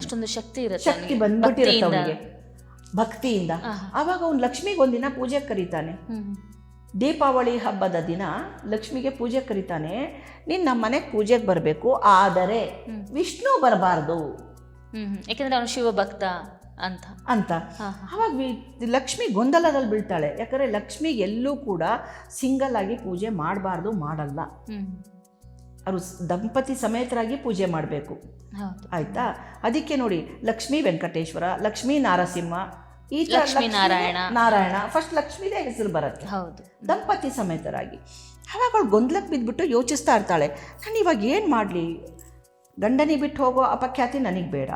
ಅಷ್ಟೊಂದು ಶಕ್ತಿ ಇರುತ್ತೆ, ಶಕ್ತಿ ಬಂದ್ಬಿಟ್ಟಿರುತ್ತೆ ಅವನಿಗೆ ಭಕ್ತಿಯಿಂದ. ಆವಾಗ ಅವ್ನು ಲಕ್ಷ್ಮಿಗೆ ಒಂದಿನ ಪೂಜೆ ಕರೀತಾನೆ. ದೀಪಾವಳಿ ಹಬ್ಬದ ದಿನ ಲಕ್ಷ್ಮಿಗೆ ಪೂಜೆ ಕರೀತಾನೆ. ನೀನು ನಮ್ಮ ಮನೆಗೆ ಪೂಜೆಗೆ ಬರಬೇಕು, ಆದರೆ ವಿಷ್ಣು ಬರಬಾರ್ದು, ಯಾಕೆಂದ್ರೆ ಅವನು ಶಿವಭಕ್ತ ಅಂತ ಅಂತ. ಅವಾಗ ಲಕ್ಷ್ಮಿ ಗೊಂದಲದಲ್ಲಿ ಬೀಳ್ತಾಳೆ. ಯಾಕಂದರೆ ಲಕ್ಷ್ಮಿಗೆ ಎಲ್ಲೂ ಕೂಡ ಸಿಂಗಲ್ ಆಗಿ ಪೂಜೆ ಮಾಡಬಾರ್ದು, ಮಾಡಲ್ಲ. ಅವರು ದಂಪತಿ ಸಮೇತರಾಗಿ ಪೂಜೆ ಮಾಡಬೇಕು, ಆಯಿತಾ? ಅದಕ್ಕೆ ನೋಡಿ, ಲಕ್ಷ್ಮೀ ವೆಂಕಟೇಶ್ವರ, ಲಕ್ಷ್ಮೀ ನಾರಸಿಂಹ, ಈ ಥರ ನಾರಾಯಣ ಫಸ್ಟ್ ಲಕ್ಷ್ಮೀದೇ ಹೆಸರು ಬರುತ್ತೆ, ದಂಪತಿ ಸಮೇತರಾಗಿ. ಅವಾಗ ಅವಳು ಗೊಂದಲಕ್ಕೆ ಬಿದ್ದುಬಿಟ್ಟು ಯೋಚಿಸ್ತಾ ಇರ್ತಾಳೆ, ನಾನು ಇವಾಗ ಏನು ಮಾಡಲಿ, ಗಂಡನಿಗೆ ಬಿಟ್ಟು ಹೋಗೋ ಅಪಖ್ಯಾತಿ ನನಗೆ ಬೇಡ,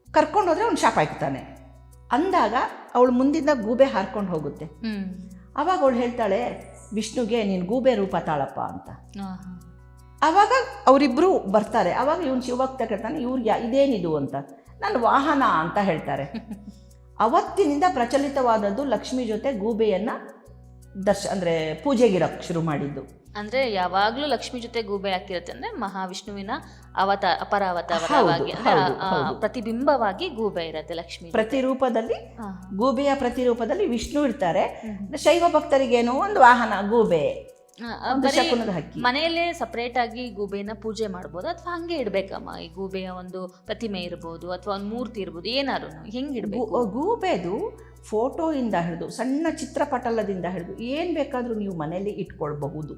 ಕರ್ಕೊಂಡು ಹೋದರೆ ಅವ್ನು ಶಾಪ ಹಾಕ್ತಾನೆ ಅಂದಾಗ ಅವಳು ಮುಂದಿಂದ ಗೂಬೆ ಹಾರ್ಕೊಂಡು ಹೋಗುತ್ತೆ. ಆವಾಗ ಅವಳು ಹೇಳ್ತಾಳೆ ವಿಷ್ಣುಗೆ, ನೀನು ಗೂಬೆ ರೂಪ ತಾಳಪ್ಪ ಅಂತ. ಆವಾಗ ಅವರಿಬ್ಬರು ಬರ್ತಾರೆ. ಆವಾಗ ಇವನು ಶಿವಭಕ್ತ ಕೇಳ್ತಾನೆ, ಇವ್ರಿಗೆ ಇದೇನಿದು ಅಂತ. ನಾನು ವಾಹನ ಅಂತ ಹೇಳ್ತಾರೆ. ಅವತ್ತಿನಿಂದ ಪ್ರಚಲಿತವಾದದ್ದು ಲಕ್ಷ್ಮಿ ಜೊತೆ ಗೂಬೆಯನ್ನು ಅಂದರೆ ಪೂಜೆಗಿಡಕ್ಕೆ ಶುರು ಮಾಡಿದ್ದು. ಅಂದರೆ ಯಾವಾಗಲೂ ಲಕ್ಷ್ಮಿ ಜೊತೆ ಗೂಬೆ ಹಾಕಿರುತ್ತೆ, ಅಂದರೆ ಮಹಾವಿಷ್ಣುವಿನ ಅಪರಾವತಾರವಾಗಿ ಪ್ರತಿಬಿಂಬವಾಗಿ ಗೂಬೆ ಇರುತ್ತೆ. ಲಕ್ಷ್ಮಿ ಪ್ರತಿರೂಪದಲ್ಲಿ, ಗೂಬೆಯ ಪ್ರತಿರೂಪದಲ್ಲಿ ವಿಷ್ಣು ಇರ್ತಾರೆ. ಶೈವ ಭಕ್ತರಿಗೇನೋ ಒಂದು ವಾಹನ ಗೂಬೆ, ಮನೆಯಲ್ಲೇ ಸಪರೇಟ್ ಆಗಿ ಗೂಬೆನ ಪೂಜೆ ಮಾಡ್ಬೋದು ಅಥವಾ ಹಂಗೆ ಇಡ್ಬೇಕಮ್ಮ? ಈ ಗೂಬೆಯ ಒಂದು ಪ್ರತಿಮೆ ಇರ್ಬೋದು ಅಥವಾ ಒಂದು ಮೂರ್ತಿ ಇರ್ಬೋದು, ಏನಾದ್ರು ಹೆಂಗೆ ಇಡಬೇಕು? ಗೂಬೆದು ಫೋಟೋಯಿಂದ ಹಿಡಿದು ಸಣ್ಣ ಚಿತ್ರಪಟಲದಿಂದ ಹಿಡಿದು ಏನು ಬೇಕಾದರೂ ನೀವು ಮನೆಯಲ್ಲಿ ಇಟ್ಕೊಳ್ಬಹುದು.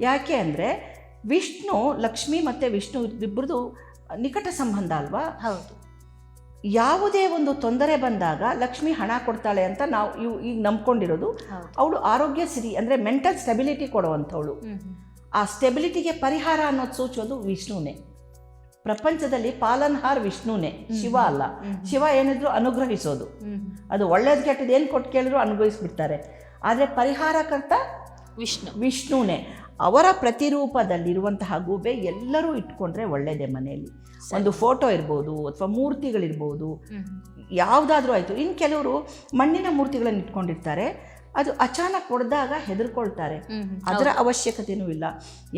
ಯಾಕೆ ಅಂದರೆ ವಿಷ್ಣು, ಲಕ್ಷ್ಮಿ ಮತ್ತು ವಿಷ್ಣು ಇಬ್ಬರದು ನಿಕಟ ಸಂಬಂಧ ಅಲ್ವಾ? ಹೌದು. ಯಾವುದೇ ಒಂದು ತೊಂದರೆ ಬಂದಾಗ ಲಕ್ಷ್ಮಿ ಹಣ ಕೊಡ್ತಾಳೆ ಅಂತ ನಾವು ಈಗ ನಂಬ್ಕೊಂಡಿರೋದು. ಅವಳು ಆರೋಗ್ಯ ಸಿರಿ ಅಂದರೆ ಮೆಂಟಲ್ ಸ್ಟೆಬಿಲಿಟಿ ಕೊಡುವಂಥವಳು. ಆ ಸ್ಟೆಬಿಲಿಟಿಗೆ ಪರಿಹಾರ ಅನ್ನೋದು ಸೂಚೋದು ವಿಷ್ಣುನೇ. ಪ್ರಪಂಚದಲ್ಲಿ ಪಾಲನ್ಹಾರ್ ವಿಷ್ಣುನೇ, ಶಿವ ಅಲ್ಲ. ಶಿವ ಏನಿದ್ರು ಅನುಗ್ರಹಿಸೋದು, ಅದು ಒಳ್ಳೇದು ಕೆಟ್ಟದ್ದು ಏನು ಕೊಟ್ಟು ಕೇಳಿದ್ರು ಅನುಗ್ರಹಿಸ್ಬಿಡ್ತಾರೆ. ಆದರೆ ಪರಿಹಾರಕರ್ತ ವಿಷ್ಣುನೇ. ಅವರ ಪ್ರತಿರೂಪದಲ್ಲಿರುವಂತಹ ಗೂಬೆ ಎಲ್ಲರೂ ಇಟ್ಕೊಂಡ್ರೆ ಒಳ್ಳೆಯದೇ. ಮನೆಯಲ್ಲಿ ಒಂದು ಫೋಟೋ ಇರ್ಬೋದು ಅಥವಾ ಮೂರ್ತಿಗಳಿರ್ಬೋದು, ಯಾವುದಾದ್ರೂ ಆಯಿತು. ಇನ್ನು ಕೆಲವರು ಮಣ್ಣಿನ ಮೂರ್ತಿಗಳನ್ನು ಇಟ್ಕೊಂಡಿರ್ತಾರೆ, ಅದು ಅಚಾನಕ್ ಹೊಡೆದಾಗ ಹೆದರ್ಕೊಳ್ತಾರೆ. ಅದರ ಅವಶ್ಯಕತೆಯೂ ಇಲ್ಲ.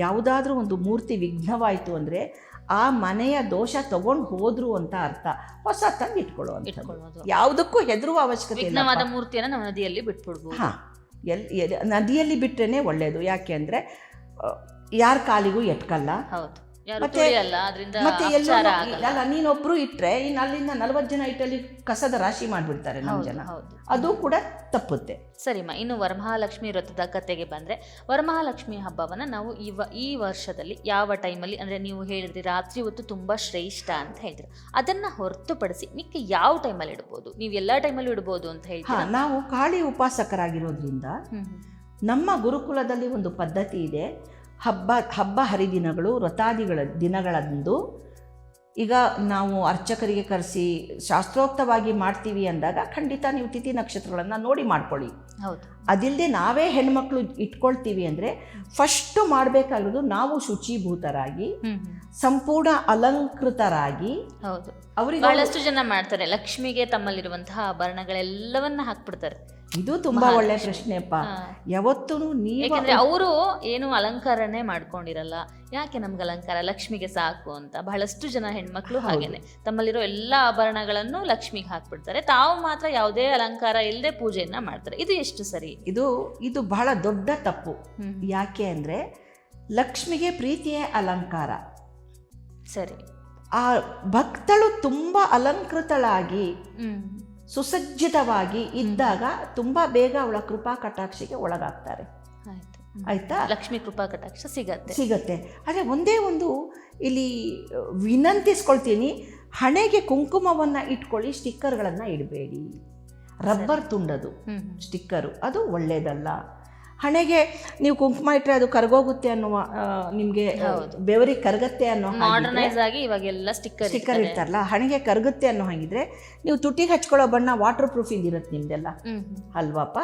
ಯಾವುದಾದ್ರೂ ಒಂದು ಮೂರ್ತಿ ವಿಘ್ನವಾಯಿತು ಅಂದರೆ ಆ ಮನೆಯ ದೋಷ ತಗೊಂಡು ಹೋದ್ರು ಅಂತ ಅರ್ಥ. ಹೊಸ ತಂದು ಇಟ್ಕೊಳ್ಳೋದು, ಯಾವುದಕ್ಕೂ ಹೆದರುವ ಅವಶ್ಯಕತೆ ಇಲ್ಲ. ಮೂರ್ತಿಯನ್ನು ನಾವು ನದಿಯಲ್ಲಿ ಬಿಟ್ಬಿಡ್ಬೋದು. ಹಾಂ, ನದಿಯಲ್ಲಿ ಬಿಟ್ರೇನೆ ಒಳ್ಳೆಯದು. ಯಾಕೆ ಅಂದರೆ ಯಾರ ಕಾಲಿಗೂ ಎಟ್ಕಲ್ಲ. ಮತ್ತೆ ನೀನೊಬ್ರು ಇಟ್ಟರೆ ಇನ್ನು ಅಲ್ಲಿಂದ 40 ಜನ ಇಟ್ಟಲ್ಲಿ ಕಸದ ರಾಶಿ ಮಾಡಿಬಿಡ್ತಾರೆ ನಮ್ಮ ಜನ. ಅದು ಕೂಡ ತಪ್ಪುತ್ತೆ. ಸರಿಮ್ಮ, ಇನ್ನು ವರಮಹಾಲಕ್ಷ್ಮಿ ವ್ರತದ ಕತೆಗೆ ಬಂದರೆ, ವರಮಹಾಲಕ್ಷ್ಮಿ ಹಬ್ಬವನ್ನು ನಾವು ಈ ವರ್ಷದಲ್ಲಿ ಯಾವ ಟೈಮಲ್ಲಿ, ಅಂದರೆ ನೀವು ಹೇಳಿದ್ರಿ ರಾತ್ರಿ ಹೊತ್ತು ತುಂಬ ಶ್ರೇಷ್ಠ ಅಂತ ಹೇಳಿದ್ರು, ಅದನ್ನು ಹೊರತುಪಡಿಸಿ ಮಿಕ್ಕ ಯಾವ ಟೈಮಲ್ಲಿ ಇಡ್ಬೋದು? ನೀವು ಎಲ್ಲ ಟೈಮಲ್ಲೂ ಇಡ್ಬೋದು ಅಂತ ಹೇಳ್ತೀರಾ? ನಾವು ಕಾಳಿ ಉಪಾಸಕರಾಗಿರೋದ್ರಿಂದ ನಮ್ಮ ಗುರುಕುಲದಲ್ಲಿ ಒಂದು ಪದ್ಧತಿ ಇದೆ. ಹಬ್ಬ ಹರಿದಿನಗಳು, ವ್ರತಾದಿಗಳ ದಿನಗಳಂದು ಈಗ ನಾವು ಅರ್ಚಕರಿಗೆ ಕರೆಸಿ ಶಾಸ್ತ್ರೋಕ್ತವಾಗಿ ಮಾಡ್ತೀವಿ ಅಂದಾಗ ಖಂಡಿತ ನೀವು ತಿಥಿ ನಕ್ಷತ್ರಗಳನ್ನು ನೋಡಿ ಮಾಡ್ಕೊಳ್ಳಿ. ಹೌದು. ಅದಿಲ್ಲದೆ ನಾವೇ ಹೆಣ್ಮಕ್ಳು ಇಟ್ಕೊಳ್ತೀವಿ ಅಂದರೆ ಫಸ್ಟು ಮಾಡಬೇಕಾಗಿರೋದು ನಾವು ಶುಚೀಭೂತರಾಗಿ ಸಂಪೂರ್ಣ ಅಲಂಕೃತರಾಗಿ. ಹೌದು, ಅವರಿಗೆ ಬಹಳಷ್ಟು ಜನ ಮಾಡ್ತಾರೆ, ಲಕ್ಷ್ಮಿಗೆ ತಮ್ಮಲ್ಲಿರುವಂತಹ ಆಭರಣಗಳೆಲ್ಲವನ್ನ ಹಾಕ್ಬಿಡ್ತಾರೆ. ಇದು ತುಂಬಾ ಒಳ್ಳೆ ಪ್ರಶ್ನೆಪ್ಪ. ಯಾವತ್ತೂ ಯಾಕಂದ್ರೆ ಅವರು ಏನು ಅಲಂಕಾರನೇ ಮಾಡ್ಕೊಂಡಿರಲ್ಲ. ಯಾಕೆ ನಮ್ಗೆ ಅಲಂಕಾರ, ಲಕ್ಷ್ಮಿಗೆ ಸಾಕು ಅಂತ ಬಹಳಷ್ಟು ಜನ ಹೆಣ್ಮಕ್ಳು ಹಾಗೇನೆ ತಮ್ಮಲ್ಲಿರೋ ಎಲ್ಲ ಆಭರಣಗಳನ್ನು ಲಕ್ಷ್ಮಿಗೆ ಹಾಕ್ಬಿಡ್ತಾರೆ. ತಾವು ಮಾತ್ರ ಯಾವುದೇ ಅಲಂಕಾರ ಇಲ್ಲದೆ ಪೂಜೆಯನ್ನ ಮಾಡ್ತಾರೆ. ಇದು ಎಷ್ಟು ಸರಿ? ಇದು ಬಹಳ ದೊಡ್ಡ ತಪ್ಪು. ಯಾಕೆ ಅಂದ್ರೆ ಲಕ್ಷ್ಮಿಗೆ ಪ್ರೀತಿಯೇ ಅಲಂಕಾರ. ಸರಿ. ಆ ಭಕ್ತಳು ತುಂಬಾ ಅಲಂಕೃತಳಾಗಿ ಸುಸಜ್ಜಿತವಾಗಿ ಇದ್ದಾಗ ತುಂಬಾ ಬೇಗ ಅವಳ ಕೃಪಾ ಕಟಾಕ್ಷಿಗೆ ಒಳಗಾಗ್ತಾರೆ. ಆಯ್ತಾ? ಲಕ್ಷ್ಮಿ ಕೃಪಾ ಕಟಾಕ್ಷ ಸಿಗತ್ತೆ. ಆದರೆ ಒಂದೇ ಒಂದು ಇಲ್ಲಿ ವಿನಂತಿಸ್ಕೊಳ್ತೀನಿ, ಹಣೆಗೆ ಕುಂಕುಮವನ್ನು ಇಟ್ಕೊಳ್ಳಿ, ಸ್ಟಿಕ್ಕರ್ಗಳನ್ನು ಇಡಬೇಡಿ. ರಬ್ಬರ್ ತುಂಡದು ಸ್ಟಿಕ್ಕರು, ಅದು ಒಳ್ಳೆಯದಲ್ಲ. ಹಣೆಗೆ ನೀವು ಕುಂಕುಮ ಇಟ್ಟರೆ ಅದು ಕರಗೋಗುತ್ತೆ ಅನ್ನುವ, ನಿಮಗೆ ಬೆವರಿಗೆ ಕರಗತ್ತೆ ಅನ್ನೋ ಇವಾಗೆಲ್ಲ ಸ್ಟಿಕ್ಕರ್ ಇರ್ತಾರಲ್ಲ, ಹಣೆಗೆ ಕರಗುತ್ತೆ ಅನ್ನೋ ಹಾಗಿದ್ರೆ ನೀವು ತುಟಿಗೆ ಹಚ್ಕೊಳ್ಳೋ ಬಣ್ಣ ವಾಟರ್ ಪ್ರೂಫ್ ಇರುತ್ತೆ ನಿಮ್ದೆಲ್ಲ ಅಲ್ವಾಪ.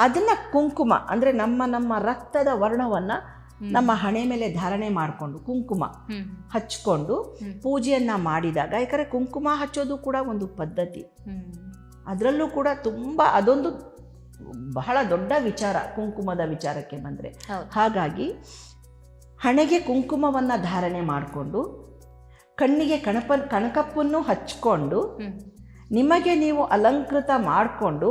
ಅದನ್ನ ಕುಂಕುಮ ಅಂದರೆ ನಮ್ಮ ರಕ್ತದ ವರ್ಣವನ್ನ ನಮ್ಮ ಹಣೆ ಮೇಲೆ ಧಾರಣೆ ಮಾಡಿಕೊಂಡು ಕುಂಕುಮ ಹಚ್ಕೊಂಡು ಪೂಜೆಯನ್ನ ಮಾಡಿದಾಗ, ಯಾಕಂದರೆ ಕುಂಕುಮ ಹಚ್ಚೋದು ಕೂಡ ಒಂದು ಪದ್ಧತಿ. ಅದರಲ್ಲೂ ಕೂಡ ತುಂಬ ಅದೊಂದು ಬಹಳ ದೊಡ್ಡ ವಿಚಾರ ಕುಂಕುಮದ ವಿಚಾರಕ್ಕೆ ಬಂದರೆ. ಹಾಗಾಗಿ ಹಣೆಗೆ ಕುಂಕುಮವನ್ನು ಧಾರಣೆ ಮಾಡಿಕೊಂಡು ಕಣ್ಣಿಗೆ ಕಣಕಪ್ಪನ್ನು ಹಚ್ಕೊಂಡು ಹ್ಮ್ ನಿಮಗೆ ನೀವು ಅಲಂಕೃತ ಮಾಡಿಕೊಂಡು